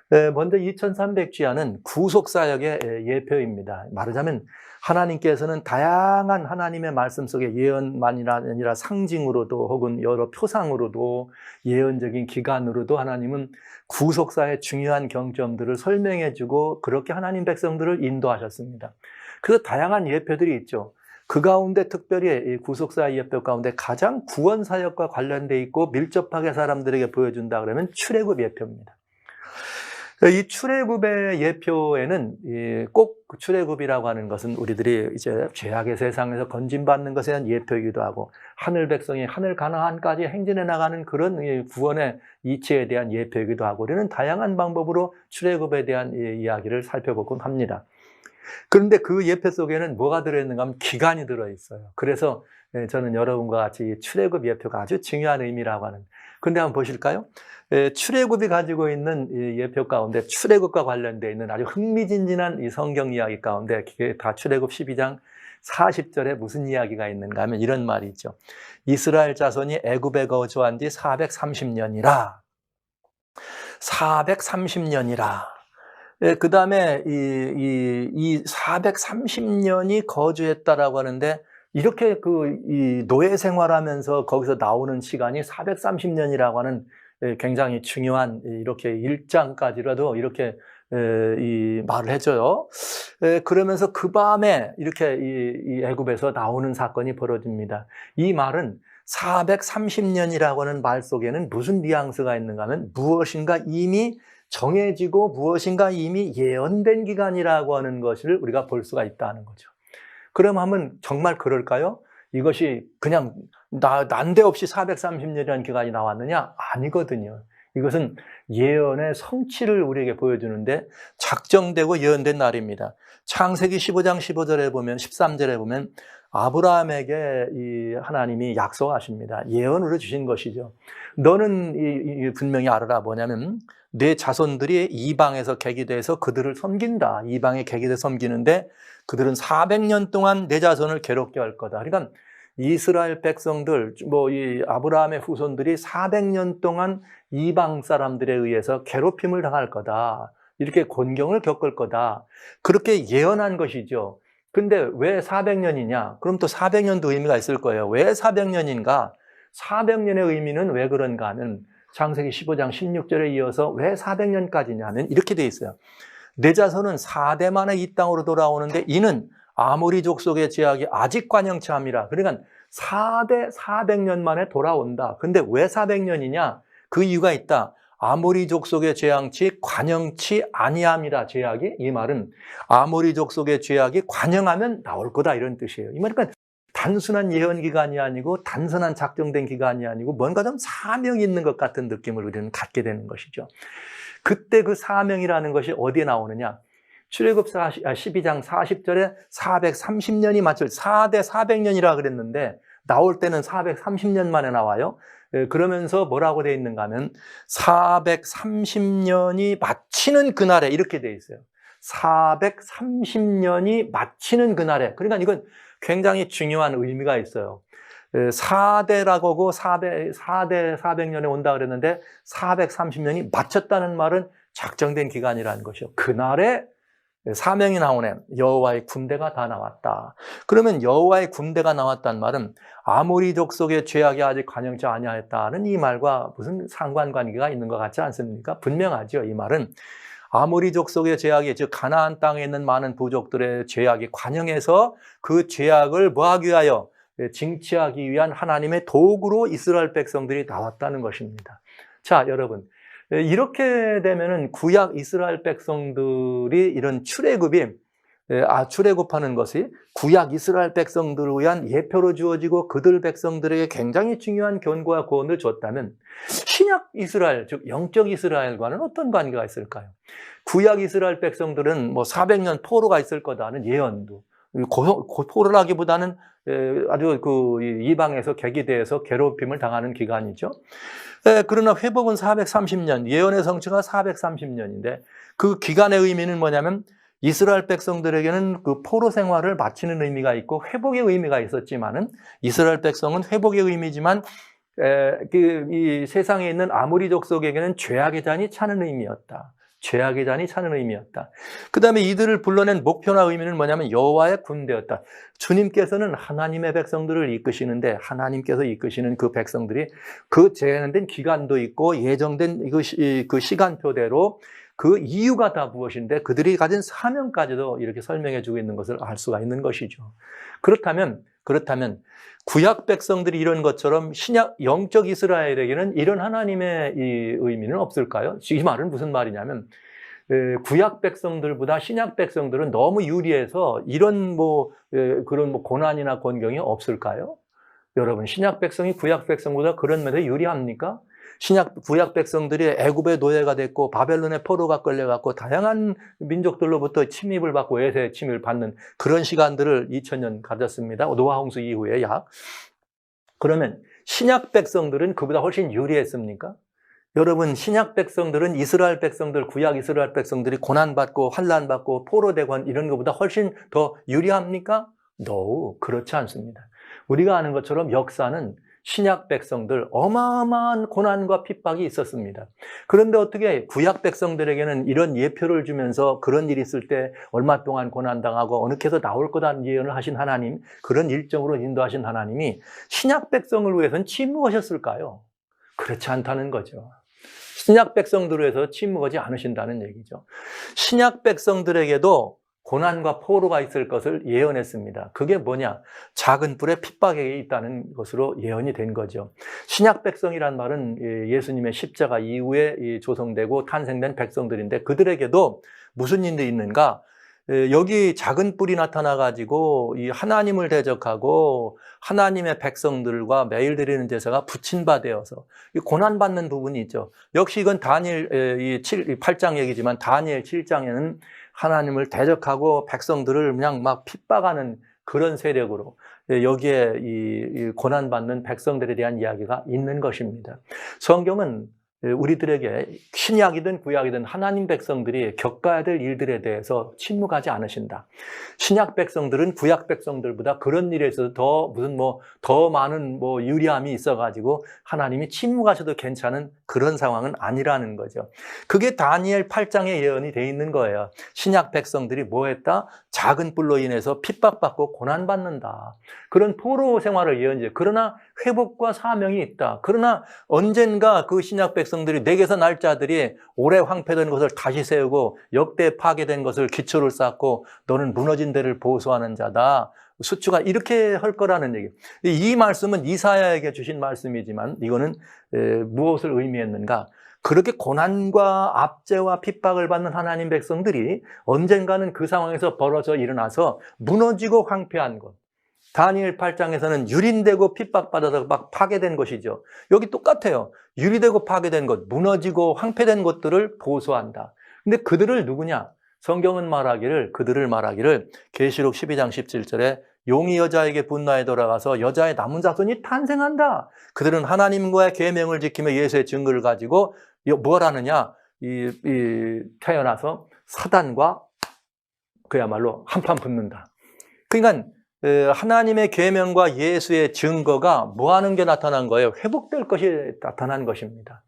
먼저 2300주야는 구속사역의 예표입니다. 말하자면 하나님께서는 다양한 하나님의 말씀 속에 예언만이 아니라 상징으로도 혹은 여러 표상으로도 예언적인 기간으로도 하나님은 구속사의 중요한 경점들을 설명해주고 그렇게 하나님 백성들을 인도하셨습니다. 그래서 다양한 예표들이 있죠. 그 가운데 특별히 구속사의 예표 가운데 가장 구원사역과 관련돼 있고 밀접하게 사람들에게 보여준다 그러면 출애굽 예표입니다. 이 출애굽의 예표에는 꼭 출애굽이라고 하는 것은 우리들이 이제 죄악의 세상에서 건진받는 것에 대한 예표이기도 하고 하늘 백성이 하늘 가나안까지 행진해 나가는 그런 구원의 이치에 대한 예표이기도 하고 우리는 다양한 방법으로 출애굽에 대한 이야기를 살펴보곤 합니다. 그런데 그 예표 속에는 뭐가 들어있는가 하면 기간이 들어있어요. 그래서 저는 여러분과 같이 출애굽 예표가 아주 중요한 의미라고 하는. 그런데 한번 보실까요? 출애굽이 가지고 있는 이 예표 가운데 출애굽과 관련되어 있는 아주 흥미진진한 이 성경 이야기 가운데 그게 다 출애굽 12장 40절에 무슨 이야기가 있는가 하면 이런 말이 있죠. 이스라엘 자손이 애굽에 거주한 지 430년이라. 430년이라. 그 다음에 이 430년이 거주했다라고 하는데 이렇게 이 노예 생활하면서 거기서 나오는 시간이 430년이라고 하는 굉장히 중요한 이렇게 일장까지라도 이렇게 이 말을 해줘요. 그러면서 그 밤에 이렇게 이 애굽에서 나오는 사건이 벌어집니다. 이 말은 430년이라고 하는 말 속에는 무슨 뉘앙스가 있는가 하면 무엇인가 이미 정해지고 무엇인가 이미 예언된 기간이라고 하는 것을 우리가 볼 수가 있다는 거죠. 그럼 하면 정말 그럴까요? 이것이 그냥 난데없이 430년이라는 기간이 나왔느냐? 아니거든요. 이것은 예언의 성취를 우리에게 보여주는데 작정되고 예언된 날입니다. 창세기 15장 15절에 보면 13절에 보면 아브라함에게 이 하나님이 약속하십니다. 예언으로 주신 것이죠. 너는 분명히 알아라. 뭐냐면 내 자손들이 이방에서 계기돼서 그들을 섬긴다. 이방에 계기돼 섬기는데 그들은 400년 동안 내 자손을 괴롭게 할 거다. 그러니까 이스라엘 백성들, 이 아브라함의 후손들이 400년 동안 이방 사람들에 의해서 괴롭힘을 당할 거다. 이렇게 곤경을 겪을 거다. 그렇게 예언한 것이죠. 근데 왜 400년이냐? 그럼 또 400년도 의미가 있을 거예요. 왜 400년인가? 400년의 의미는 왜 그런가 하면 창세기 15장 16절에 이어서 왜 400년까지냐 하면 이렇게 돼 있어요. 내 자손은 4대 만에 이 땅으로 돌아오는데 이는 아모리 족속의 제약이 아직 관영치 함이라. 그러니까 4대 400년 만에 돌아온다. 근데 왜 400년이냐? 그 이유가 있다. 아모리 족속의 죄악이 관영치 아니함이라. 죄악이 이 말은 아모리 족속의 죄악이 관영하면 나올 거다 이런 뜻이에요. 이 말은 단순한 예언 기간이 아니고 단순한 작정된 기간이 아니고 뭔가 좀 사명이 있는 것 같은 느낌을 우리는 갖게 되는 것이죠. 그때 그 사명이라는 것이 어디에 나오느냐? 출애굽 12장 40절에 430년이 맞춰 4대 400년이라 그랬는데 나올 때는 430년 만에 나와요. 그러면서 뭐라고 되어 있는가 하면 430년이 마치는 그날에 이렇게 되어 있어요. 430년이 마치는 그날에. 그러니까 이건 굉장히 중요한 의미가 있어요. 4대라고 하고 4대 400년에 온다 그랬는데 430년이 마쳤다는 말은 작정된 기간이라는 것이요. 그날에 사명이 나오네. 여호와의 군대가 다 나왔다. 그러면 여호와의 군대가 나왔다는 말은 아모리 족속의 죄악이 아직 관영치 아니하였다는 이 말과 무슨 상관관계가 있는 것 같지 않습니까? 분명하죠. 이 말은 아모리 족속의 죄악이 즉 가나안 땅에 있는 많은 부족들의 죄악이 관영해서 그 죄악을 뭐하기 위하여 징치하기 위한 하나님의 도구로 이스라엘 백성들이 나왔다는 것입니다. 자, 여러분. 이렇게 되면은 구약 이스라엘 백성들이 이런 출애굽하는 것이 구약 이스라엘 백성들을 위한 예표로 주어지고 그들 백성들에게 굉장히 중요한 견고와 구원을 줬다면 신약 이스라엘, 즉 영적 이스라엘과는 어떤 관계가 있을까요? 구약 이스라엘 백성들은 400년 포로가 있을 거다는 예언도 포로라기보다는 아주 이방에서 계기돼서 괴롭힘을 당하는 기간이죠. 그러나 회복은 430년, 예언의 성취가 430년인데 그 기간의 의미는 뭐냐면 이스라엘 백성들에게는 그 포로 생활을 마치는 의미가 있고 회복의 의미가 있었지만은 이스라엘 백성은 회복의 의미지만 이 세상에 있는 아모리 족속에게는 죄악의 잔이 차는 의미였다. 죄악의 잔이 차는 의미였다. 그 다음에 이들을 불러낸 목표나 의미는 뭐냐면 여호와의 군대였다. 주님께서는 하나님의 백성들을 이끄시는데 하나님께서 이끄시는 그 백성들이 그 제한된 기간도 있고 예정된 그 시간표대로 그 이유가 다 무엇인데 그들이 가진 사명까지도 이렇게 설명해 주고 있는 것을 알 수가 있는 것이죠. 그렇다면 구약 백성들이 이런 것처럼 신약 영적 이스라엘에게는 이런 하나님의 이 의미는 없을까요? 이 말은 무슨 말이냐면 구약 백성들보다 신약 백성들은 너무 유리해서 이런 그런 고난이나 곤경이 없을까요? 여러분, 신약 백성이 구약 백성보다 그런 면에서 유리합니까? 구약 백성들이 애굽의 노예가 됐고 바벨론의 포로가 끌려갔고 다양한 민족들로부터 침입을 받고 외세 침입을 받는 그런 시간들을 2000년 가졌습니다. 노아 홍수 이후에 그러면 신약 백성들은 그보다 훨씬 유리했습니까? 여러분, 신약 백성들은 이스라엘 백성들, 구약 이스라엘 백성들이 고난받고 환난받고 포로되고 이런 것보다 훨씬 더 유리합니까? No, 그렇지 않습니다. 우리가 아는 것처럼 역사는 신약 백성들 어마어마한 고난과 핍박이 있었습니다. 그런데 어떻게 구약 백성들에게는 이런 예표를 주면서 그런 일이 있을 때 얼마 동안 고난당하고 어느 캐서 나올 거다는 예언을 하신 하나님, 그런 일정으로 인도하신 하나님이 신약 백성을 위해서는 침묵하셨을까요? 그렇지 않다는 거죠. 신약 백성들을 위해서 침묵하지 않으신다는 얘기죠. 신약 백성들에게도 고난과 포로가 있을 것을 예언했습니다. 그게 뭐냐? 작은 뿔에 핍박이 있다는 것으로 예언이 된 거죠. 신약 백성이란 말은 예수님의 십자가 이후에 조성되고 탄생된 백성들인데 그들에게도 무슨 일이 있는가? 여기 작은 뿔이 나타나가지고 이 하나님을 대적하고 하나님의 백성들과 매일 드리는 제사가 붙인 바 되어서 고난받는 부분이 있죠. 역시 이건 다니엘 8장 얘기지만 다니엘 7장에는 하나님을 대적하고 백성들을 그냥 막 핍박하는 그런 세력으로 여기에 이 고난받는 백성들에 대한 이야기가 있는 것입니다. 성경은 우리들에게 신약이든 구약이든 하나님 백성들이 겪어야 될 일들에 대해서 침묵하지 않으신다. 신약 백성들은 구약 백성들보다 그런 일에 있어서 더 많은 유리함이 있어가지고 하나님이 침묵하셔도 괜찮은 그런 상황은 아니라는 거죠. 그게 다니엘 8장에 예언이 돼 있는 거예요. 신약 백성들이 뭐 했다? 작은 뿔로 인해서 핍박받고 고난받는다. 그런 포로 생활을 예언해요. 그러나 회복과 사명이 있다. 그러나 언젠가 그 신약 백성들이 내게서 날 자들이 오래 황폐된 것을 다시 세우고 역대 파괴된 것을 기초를 쌓고 너는 무너진 데를 보수하는 자다. 수추가 이렇게 할 거라는 얘기. 이 말씀은 이사야에게 주신 말씀이지만 이거는 무엇을 의미했는가? 그렇게 고난과 압제와 핍박을 받는 하나님 백성들이 언젠가는 그 상황에서 벌어져 일어나서 무너지고 황폐한 것. 다니엘 8장에서는 유린되고 핍박받아서 막 파괴된 것이죠. 여기 똑같아요. 유리되고 파괴된 것, 무너지고 황폐된 것들을 보수한다. 근데 그들을 누구냐? 성경은 그들을 말하기를 계시록 12장 17절에 용이 여자에게 분노에 돌아가서 여자의 남은 자손이 탄생한다. 그들은 하나님과의 계명을 지키며 예수의 증거를 가지고 뭘 하느냐? 태어나서 사단과 그야말로 한판 붙는다. 그러니까 하나님의 계명과 예수의 증거가 뭐 하는 게 나타난 거예요? 회복될 것이 나타난 것입니다.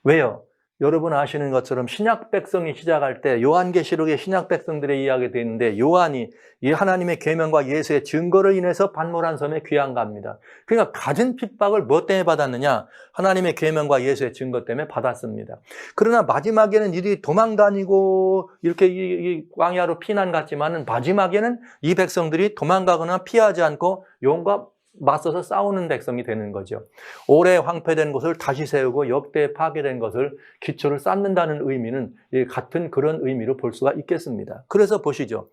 왜요? 여러분 아시는 것처럼 신약 백성이 시작할 때 요한계시록에 신약 백성들의 이야기가 되어 있는데 요한이 이 하나님의 계명과 예수의 증거를 인해서 반모란 섬에 귀양 갑니다. 그러니까 가진 핍박을 뭐 때문에 받았느냐? 하나님의 계명과 예수의 증거 때문에 받았습니다. 그러나 마지막에는 이들이 도망 다니고 이렇게 이 광야로 피난 갔지만은 마지막에는 이 백성들이 도망가거나 피하지 않고 용과 맞서서 싸우는 백성이 되는 거죠. 오래 황폐된 것을 다시 세우고 역대 파괴된 것을 기초를 쌓는다는 의미는 같은 그런 의미로 볼 수가 있겠습니다. 그래서 보시죠.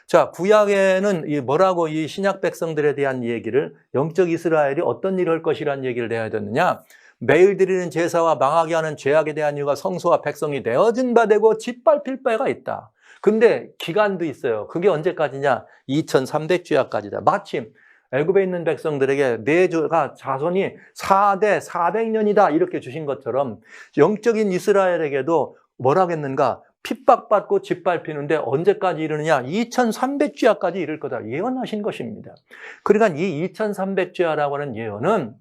자, 구약에는 뭐라고 이 신약 백성들에 대한 얘기를 영적 이스라엘이 어떤 일을 할 것이라는 얘기를 해야 되느냐? 매일 드리는 제사와 망하게 하는 죄악에 대한 이유가 성소와 백성이 내어진 바 되고 짓밟힐 바가 있다. 근데 기간도 있어요. 그게 언제까지냐? 2300주야까지다. 마침 애굽에 있는 백성들에게 내 자손이 4대 400년이다 이렇게 주신 것처럼 영적인 이스라엘에게도 뭐라고 했는가? 핍박받고 짓밟히는데 언제까지 이르느냐? 2300주야까지 이를 거다 예언하신 것입니다. 그러니까 이 2300주야라고 하는 예언은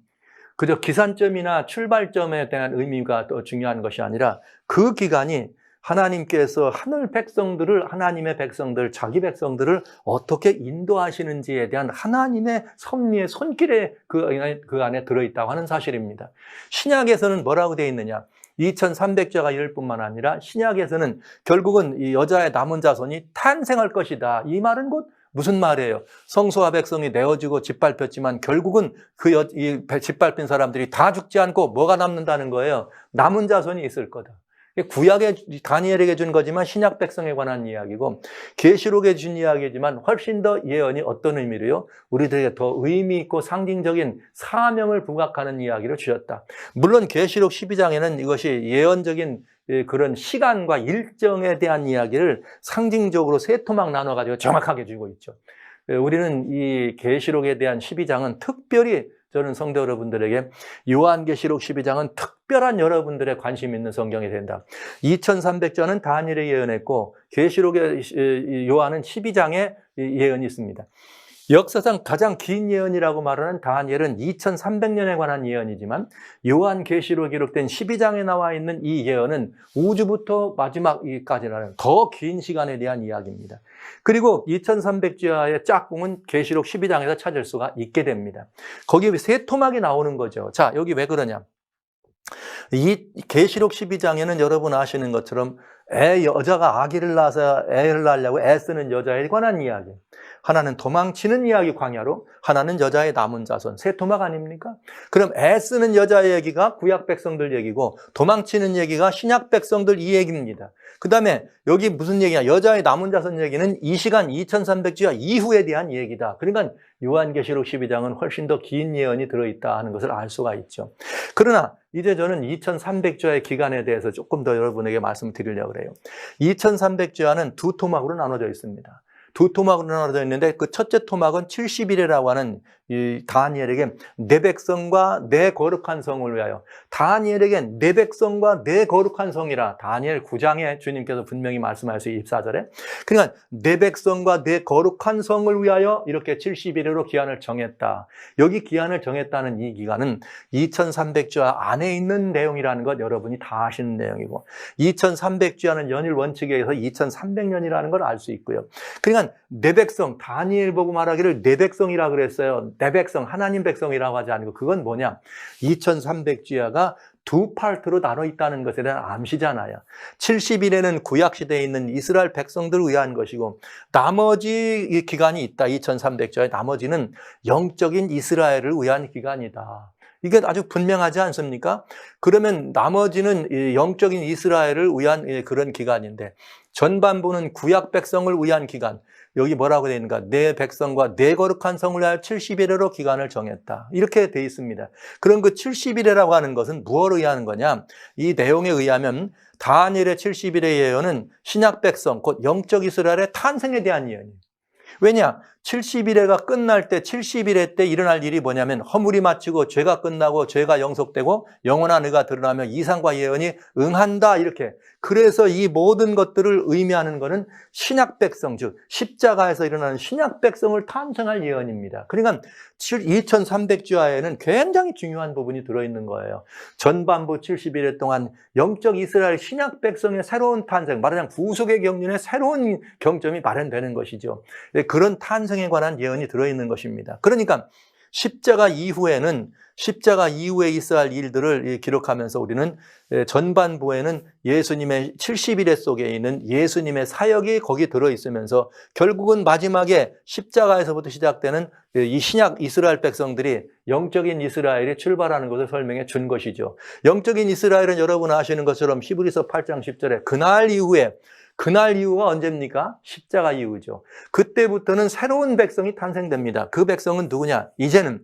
그저 기산점이나 출발점에 대한 의미가 더 중요한 것이 아니라 그 기간이 하나님께서 하늘 백성들을, 하나님의 백성들, 자기 백성들을 어떻게 인도하시는지에 대한 하나님의 섭리의 손길에 그 안에 들어있다고 하는 사실입니다. 신약에서는 뭐라고 되어 있느냐? 2300자가 이럴 뿐만 아니라 신약에서는 결국은 이 여자의 남은 자손이 탄생할 것이다. 이 말은 곧 무슨 말이에요? 성소와 백성이 내어지고 짓밟혔지만 결국은 이 짓밟힌 사람들이 다 죽지 않고 뭐가 남는다는 거예요? 남은 자손이 있을 거다. 구약에 다니엘에게 준 거지만 신약 백성에 관한 이야기고, 계시록에 준 이야기지만 훨씬 더 예언이 어떤 의미로요? 우리들에게 더 의미 있고 상징적인 사명을 부각하는 이야기를 주셨다. 물론 계시록 12장에는 이것이 예언적인 그런 시간과 일정에 대한 이야기를 상징적으로 세 토막 나눠가지고 정확하게 주고 있죠. 우리는 이 계시록에 대한 12장은 특별히, 저는 성도 여러분들에게 요한계시록 12장은 특별한 여러분들의 관심 있는 성경이 된다. 2300자는 다니엘에 예언했고 계시록의 요한은 12장에 예언이 있습니다. 역사상 가장 긴 예언이라고 말하는 다니엘은 2300년에 관한 예언이지만 요한계시록 기록된 12장에 나와 있는 이 예언은 우주부터 마지막까지라는 더 긴 시간에 대한 이야기입니다. 그리고 2300주야의 짝꿍은 계시록 12장에서 찾을 수가 있게 됩니다. 거기에 세 토막이 나오는 거죠. 자, 여기 왜 그러냐? 이 계시록 12장에는 여러분 아시는 것처럼 여자가 아기를 낳아서 애를 낳으려고 애쓰는 여자에 관한 이야기. 하나는 도망치는 이야기 광야로, 하나는 여자의 남은 자손. 세 토막 아닙니까? 그럼 애쓰는 여자의 얘기가 구약 백성들 얘기고 도망치는 얘기가 신약 백성들 이 얘기입니다. 그 다음에 여기 무슨 얘기냐? 여자의 남은 자손 얘기는 이 시간 2300주야 이후에 대한 얘기다. 그러니까 요한계시록 12장은 훨씬 더 긴 예언이 들어있다 하는 것을 알 수가 있죠. 그러나 이제 저는 2300주야의 기간에 대해서 조금 더 여러분에게 말씀드리려고 그래요. 2300주야는 두 토막으로 나눠져 있습니다. 두 토막으로 나눠져 있는데 그 첫째 토막은 70일이라고 하는 이 다니엘에게 내 백성과 내 거룩한 성을 위하여, 다니엘에게 내 백성과 내 거룩한 성이라 다니엘 9장에 주님께서 분명히 말씀하셨어요. 24절에. 그러니까 내 백성과 내 거룩한 성을 위하여 이렇게 70일으로 기한을 정했다. 여기 기한을 정했다는 이 기간은 2300주야 안에 있는 내용이라는 것 여러분이 다 아시는 내용이고, 2300주야는 연일 원칙에 의해서 2300년이라는 걸 알 수 있고요. 그러니까 내 백성, 다니엘 보고 말하기를 내 백성이라 그랬어요. 내 백성, 하나님 백성이라고 하지 않고, 그건 뭐냐? 2300주야가 두 파트로 나눠 있다는 것에 대한 암시잖아요. 70일에는 구약시대에 있는 이스라엘 백성들을 위한 것이고, 나머지 기간이 있다. 2300주야의 나머지는 영적인 이스라엘을 위한 기간이다. 이게 아주 분명하지 않습니까? 그러면 나머지는 영적인 이스라엘을 위한 그런 기간인데, 전반부는 구약 백성을 위한 기간. 여기 뭐라고 되어 있는가? 내 백성과 내 거룩한 성을 위하여 70일으로 기간을 정했다. 이렇게 되어 있습니다. 그럼 그 70일이라고 하는 것은 무엇을 의하는 거냐? 이 내용에 의하면 다니엘의 70일의 예언은 신약 백성, 곧 영적 이스라엘의 탄생에 대한 예언이에요. 왜냐? 70일회가 끝날 때, 70일회 때 일어날 일이 뭐냐면 허물이 마치고 죄가 끝나고 죄가 영속되고 영원한 의가 드러나며 이상과 예언이 응한다. 이렇게. 그래서 이 모든 것들을 의미하는 것은 신약 백성, 즉 십자가에서 일어나는 신약 백성을 탄생할 예언입니다. 그러니까 2300주야에는 굉장히 중요한 부분이 들어있는 거예요. 전반부 70일회 동안 영적 이스라엘 신약 백성의 새로운 탄생, 말하자면 구속의 경륜의 새로운 경점이 마련되는 것이죠. 그런 탄생에 관한 예언이 들어있는 것입니다. 그러니까 십자가 이후에 있어야 할 일들을 기록하면서 우리는 전반부에는 예수님의 70일회 속에 있는 예수님의 사역이 거기 들어있으면서 결국은 마지막에 십자가에서부터 시작되는 이 신약 이스라엘 백성들이 영적인 이스라엘이 출발하는 것을 설명해 준 것이죠. 영적인 이스라엘은 여러분 아시는 것처럼 히브리서 8장 10절에 그날 이후가 언제입니까? 십자가 이후죠. 그때부터는 새로운 백성이 탄생됩니다. 그 백성은 누구냐? 이제는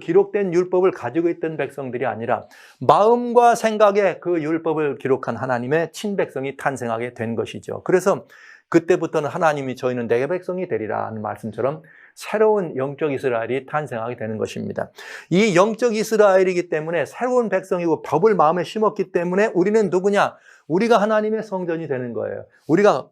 기록된 율법을 가지고 있던 백성들이 아니라 마음과 생각에 그 율법을 기록한 하나님의 친백성이 탄생하게 된 것이죠. 그래서 그때부터는 하나님이 저희는 내 백성이 되리라 하는 말씀처럼 새로운 영적 이스라엘이 탄생하게 되는 것입니다. 이 영적 이스라엘이기 때문에 새로운 백성이고 법을 마음에 심었기 때문에 우리는 누구냐? 우리가 하나님의 성전이 되는 거예요. 우리가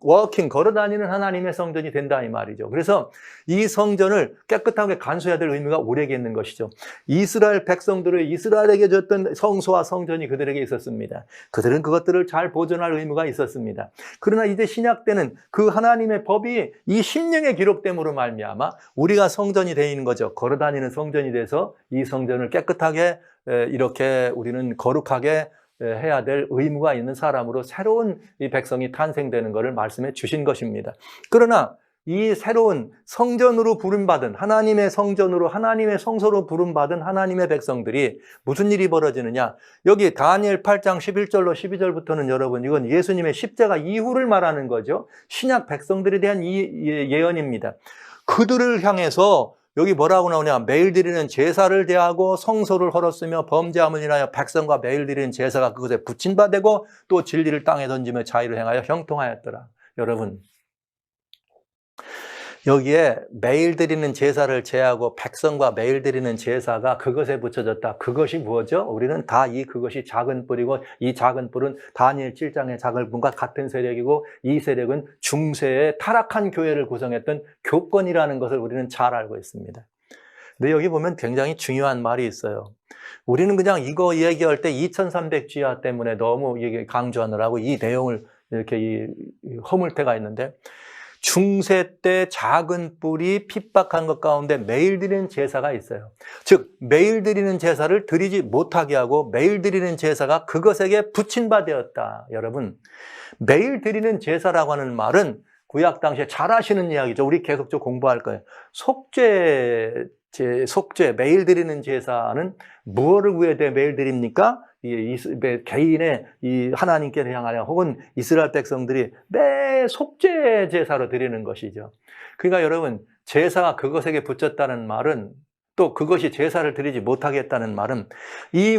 걸어다니는 하나님의 성전이 된다 이 말이죠. 그래서 이 성전을 깨끗하게 간수해야 될 의무가 우리에게 있는 것이죠. 이스라엘 백성들을 이스라엘에게 줬던 성소와 성전이 그들에게 있었습니다. 그들은 그것들을 잘 보존할 의무가 있었습니다. 그러나 이제 신약 때는 그 하나님의 법이 이 심령에 기록됨으로 말미암아 우리가 성전이 되어 있는 거죠. 걸어다니는 성전이 돼서 이 성전을 깨끗하게 이렇게 우리는 거룩하게 해야 될 의무가 있는 사람으로 새로운 이 백성이 탄생되는 것을 말씀해 주신 것입니다. 그러나 이 새로운 성전으로 부름받은 하나님의 성전으로 하나님의 성소로 부름받은 하나님의 백성들이 무슨 일이 벌어지느냐. 여기 다니엘 8장 11절로 12절부터는 여러분 이건 예수님의 십자가 이후를 말하는 거죠. 신약 백성들에 대한 예언입니다. 그들을 향해서 여기 뭐라고 나오냐. 매일 드리는 제사를 대하고 성소를 헐었으며 범죄함을 인하여 백성과 매일 드리는 제사가 그것에 붙인 바 되고 또 진리를 땅에 던지며 자의를 행하여 형통하였더라. 여러분 여기에 매일 드리는 제사를 제하고 백성과 매일 드리는 제사가 그것에 붙여졌다. 그것이 뭐죠? 우리는 다 그것이 작은 뿔이고 이 작은 뿔은 다니엘 7장의 작은 뿔과 같은 세력이고 이 세력은 중세의 타락한 교회를 구성했던 교권이라는 것을 우리는 잘 알고 있습니다. 근데 여기 보면 굉장히 중요한 말이 있어요. 우리는 그냥 이거 얘기할 때 2300주야 때문에 너무 강조하느라고 이 내용을 이렇게 허물 때가 있는데 중세 때 작은 뿔이 핍박한 것 가운데 매일 드리는 제사가 있어요. 즉 매일 드리는 제사를 드리지 못하게 하고 매일 드리는 제사가 그것에게 붙인 바 되었다. 여러분 매일 드리는 제사라고 하는 말은 구약 당시에 잘 아시는 이야기죠. 우리 계속적으로 공부할 거예요. 속죄 매일 드리는 제사는 무엇을 위해 매일 드립니까? 개인의 하나님께 향하여 혹은 이스라엘 백성들이 매 속죄 제사로 드리는 것이죠. 그러니까 여러분 제사가 그것에게 붙였다는 말은 또 그것이 제사를 드리지 못하겠다는 말은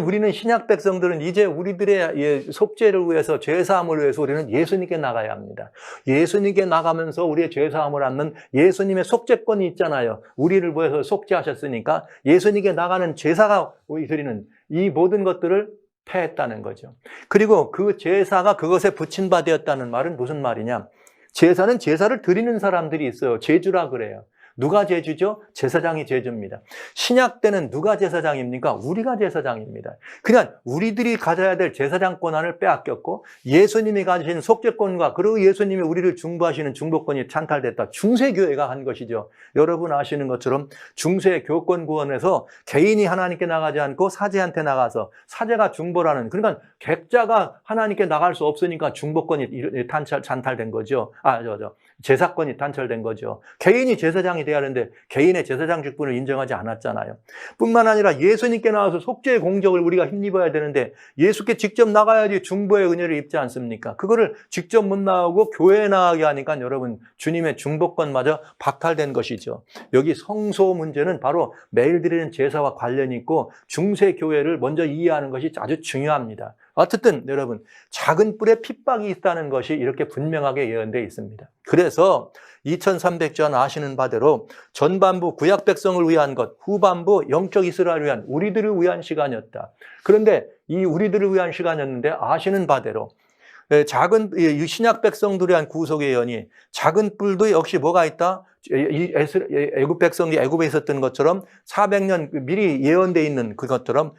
우리는 신약 백성들은 이제 우리들의 속죄를 위해서 죄사함을 위해서 우리는 예수님께 나가야 합니다. 예수님께 나가면서 우리의 죄사함을 얻는 예수님의 속죄권이 있잖아요. 우리를 위해서 속죄하셨으니까 예수님께 나가는 제사가 우리들은 이 모든 것들을 패했다는 거죠. 그리고 그 제사가 그것에 붙인 바 되었다는 말은 무슨 말이냐? 제사는 제사를 드리는 사람들이 있어요. 제주라 그래요. 누가 제주죠? 제사장이 제주입니다. 신약 때는 누가 제사장입니까? 우리가 제사장입니다. 그냥 우리들이 가져야 될 제사장 권한을 빼앗겼고 예수님이 가지신 속죄권과 그리고 예수님이 우리를 중보하시는 중보권이 찬탈됐다. 중세교회가 한 것이죠. 여러분 아시는 것처럼 중세 교권 구원에서 개인이 하나님께 나가지 않고 사제한테 나가서 사제가 중보라는 그러니까 객자가 하나님께 나갈 수 없으니까 중보권이 찬탈된 거죠. 제사권이 단절된 거죠. 개인이 제사장이 돼야 하는데 개인의 제사장 직분을 인정하지 않았잖아요. 뿐만 아니라 예수님께 나와서 속죄의 공적을 우리가 힘입어야 되는데 예수께 직접 나가야지 중보의 은혜를 입지 않습니까? 그거를 직접 못 나오고 교회에 나가게 하니까 여러분 주님의 중보권마저 박탈된 것이죠. 여기 성소 문제는 바로 매일 드리는 제사와 관련이 있고 중세 교회를 먼저 이해하는 것이 아주 중요합니다. 어쨌든 여러분 작은 뿔에 핍박이 있다는 것이 이렇게 분명하게 예언되어 있습니다. 그래서 2300전 아시는 바대로 전반부 구약 백성을 위한 것, 후반부 영적 이스라엘을 위한 우리들을 위한 시간이었다. 그런데 이 우리들을 위한 시간이었는데 아시는 바대로 작은 신약 백성들에 대한 구속의 예언이 작은 뿔도 역시 뭐가 있다? 애굽 백성이 애굽에 있었던 것처럼 400년 미리 예언되어 있는 그것처럼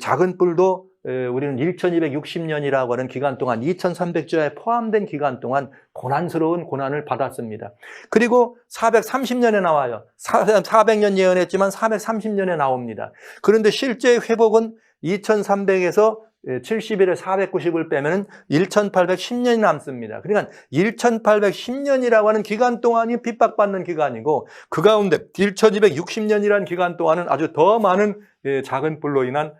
작은 뿔도 우리는 1260년이라고 하는 기간 동안 2300주에 포함된 기간 동안 고난스러운 고난을 받았습니다. 그리고 430년에 나와요. 400년 예언했지만 430년에 나옵니다. 그런데 실제 회복은 2300에서 70일에 490을 빼면 1810년이 남습니다. 그러니까 1810년이라고 하는 기간 동안이 핍박받는 기간이고 그 가운데 1260년이라는 기간 동안은 아주 더 많은 작은 뿔로 인한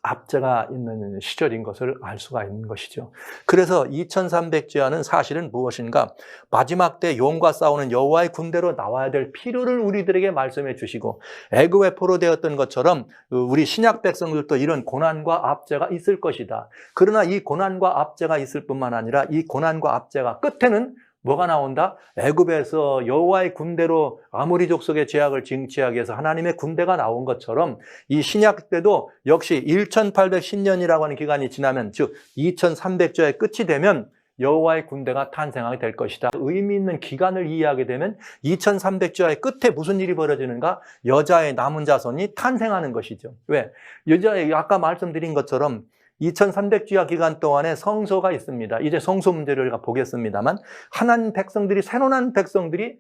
압제가 있는 시절인 것을 알 수가 있는 것이죠. 그래서 2300주야는 사실은 무엇인가? 마지막 때 용과 싸우는 여호와의 군대로 나와야 될 필요를 우리들에게 말씀해 주시고 애굽에 포로되었던 것처럼 우리 신약 백성들도 이런 고난과 압제가 있을 것이다. 그러나 이 고난과 압제가 있을 뿐만 아니라 이 고난과 압제가 끝에는 뭐가 나온다? 애굽에서 여호와의 군대로 아모리 족속의 죄악을 징치하기 위해서 하나님의 군대가 나온 것처럼 이 신약 때도 역시 1810년이라고 하는 기간이 지나면, 즉 2300조의 끝이 되면 여호와의 군대가 탄생하게 될 것이다. 의미 있는 기간을 이해하게 되면 2300조의 끝에 무슨 일이 벌어지는가? 여자의 남은 자손이 탄생하는 것이죠. 왜? 여자의 아까 말씀드린 것처럼 2300주야 기간 동안에 성소가 있습니다. 이제 성소 문제를 보겠습니다만, 하나님 백성들이, 새로 난 백성들이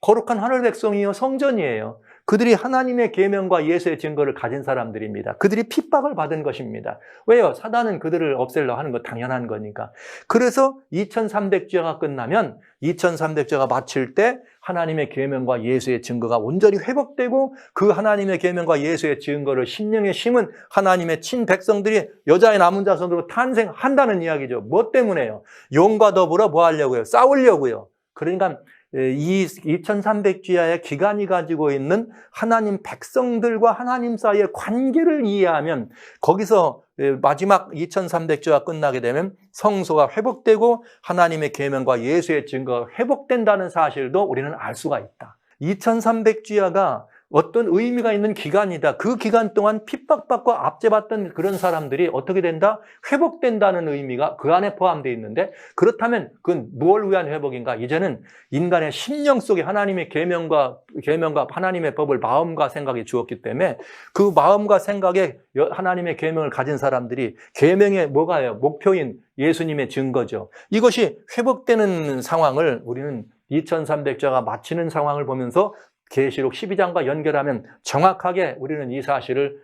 거룩한 하늘 백성이요 성전이에요. 그들이 하나님의 계명과 예수의 증거를 가진 사람들입니다. 그들이 핍박을 받은 것입니다. 왜요? 사단은 그들을 없애려고 하는 거 당연한 거니까. 그래서 2300주야가 끝나면 2300주야가 마칠 때 하나님의 계명과 예수의 증거가 온전히 회복되고, 그 하나님의 계명과 예수의 증거를 심령에 심은 하나님의 친 백성들이 여자의 남은 자손으로 탄생한다는 이야기죠. 뭐 때문에요? 용과 더불어 뭐 하려고요? 싸우려고요. 그러니까 이 2300주야의 기간이 가지고 있는 하나님 백성들과 하나님 사이의 관계를 이해하면, 거기서 마지막 2300주가 끝나게 되면 성소가 회복되고 하나님의 계명과 예수의 증거가 회복된다는 사실도 우리는 알 수가 있다. 2300주야가 어떤 의미가 있는 기간이다. 그 기간 동안 핍박받고 압제받던 그런 사람들이 어떻게 된다? 회복된다는 의미가 그 안에 포함되어 있는데, 그렇다면 그건 무엇을 위한 회복인가? 이제는 인간의 심령 속에 하나님의 계명과 하나님의 법을 마음과 생각에 주었기 때문에, 그 마음과 생각에 하나님의 계명을 가진 사람들이 계명의 뭐가요? 목표인 예수님의 증거죠. 이것이 회복되는 상황을 우리는 2300자가 마치는 상황을 보면서 계시록 12장과 연결하면 정확하게 우리는 이 사실을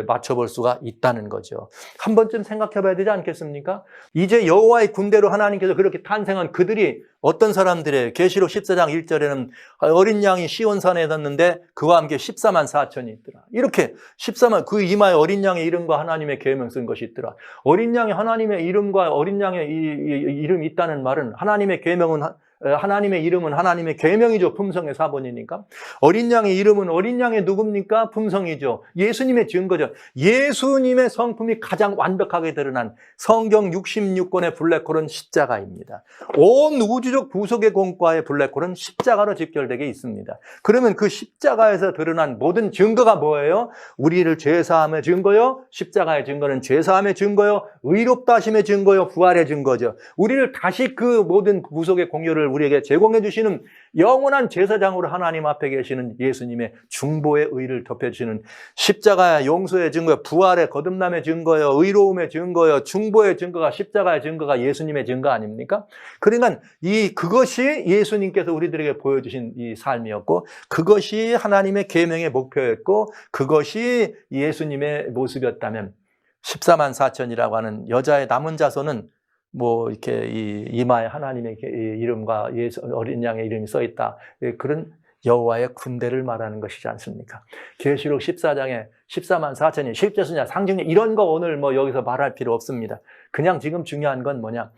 맞춰볼 수가 있다는 거죠. 한 번쯤 생각해 봐야 되지 않겠습니까? 이제 여호와의 군대로 하나님께서 그렇게 탄생한 그들이 어떤 사람들이에요? 계시록 14장 1절에는 어린 양이 시온산에 섰는데 그와 함께 14만 4천이 있더라. 이렇게 14만, 그 이마에 어린 양의 이름과 하나님의 계명 쓴 것이 있더라. 어린 양의 하나님의 이름과 어린 양의 이름이 있다는 말은, 하나님의 계명은, 하나님의 이름은 하나님의 계명이죠. 품성의 사본이니까. 어린 양의 이름은 어린 양의 누굽니까? 품성이죠. 예수님의 증거죠. 예수님의 성품이 가장 완벽하게 드러난 성경 66권의 블랙홀은 십자가입니다. 온 우주적 부속의 공과의 블랙홀은 십자가로 직결되게 있습니다. 그러면 그 십자가에서 드러난 모든 증거가 뭐예요? 우리를 죄사함의 증거요, 십자가의 증거는 죄사함의 증거요, 의롭다 하심의 증거요, 부활의 증거죠. 우리를 다시 그 모든 부속의 공효를 우리에게 제공해 주시는 영원한 제사장으로 하나님 앞에 계시는 예수님의 중보의 의를 덮여주시는 십자가의 용서의 증거요, 부활의 거듭남의 증거요, 의로움의 증거요, 중보의 증거가, 십자가의 증거가 예수님의 증거 아닙니까? 그러니까 그것이 예수님께서 우리들에게 보여주신 이 삶이었고, 그것이 하나님의 계명의 목표였고, 그것이 예수님의 모습이었다면 14만 4천이라고 하는 여자의 남은 자손은 뭐 이렇게 이 이마에 하나님의 이름과 어린 양의 이름이 써 있다, 그런 여호와의 군대를 말하는 것이지 않습니까? 계시록 14장에 14만 4천이 실제수냐 상징냐 이런 거 오늘 뭐 여기서 말할 필요 없습니다. 그냥 지금 중요한 건 뭐냐?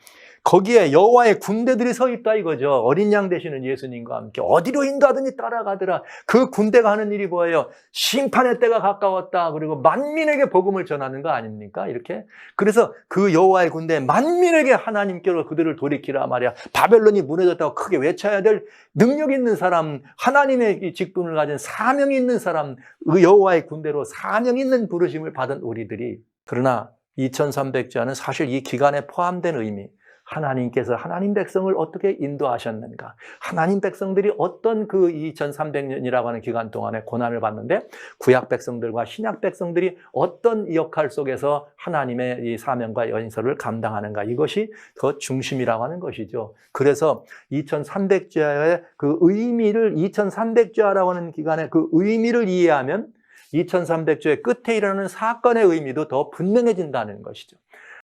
거기에 여호와의 군대들이 서 있다 이거죠. 어린 양 되시는 예수님과 함께 어디로 인도하더니 따라가더라. 그 군대가 하는 일이 뭐예요? 심판의 때가 가까웠다. 그리고 만민에게 복음을 전하는 거 아닙니까? 이렇게. 그래서 그 여호와의 군대 만민에게 하나님께로 그들을 돌이키라 말이야. 바벨론이 무너졌다고 크게 외쳐야 될 능력 있는 사람, 하나님의 직분을 가진 사명이 있는 사람, 그 여호와의 군대로 사명 있는 부르심을 받은 우리들이, 그러나 2300자는 사실 이 기간에 포함된 의미, 하나님께서 하나님 백성을 어떻게 인도하셨는가, 하나님 백성들이 어떤 그 2300년이라고 하는 기간 동안에 고난을 받는데 구약 백성들과 신약 백성들이 어떤 역할 속에서 하나님의 이 사명과 연설을 감당하는가, 이것이 더 중심이라고 하는 것이죠. 그래서 2300자의 그 의미를, 2300자라고 하는 기간의 그 의미를 이해하면 2300조의 끝에 일어나는 사건의 의미도 더 분명해진다는 것이죠.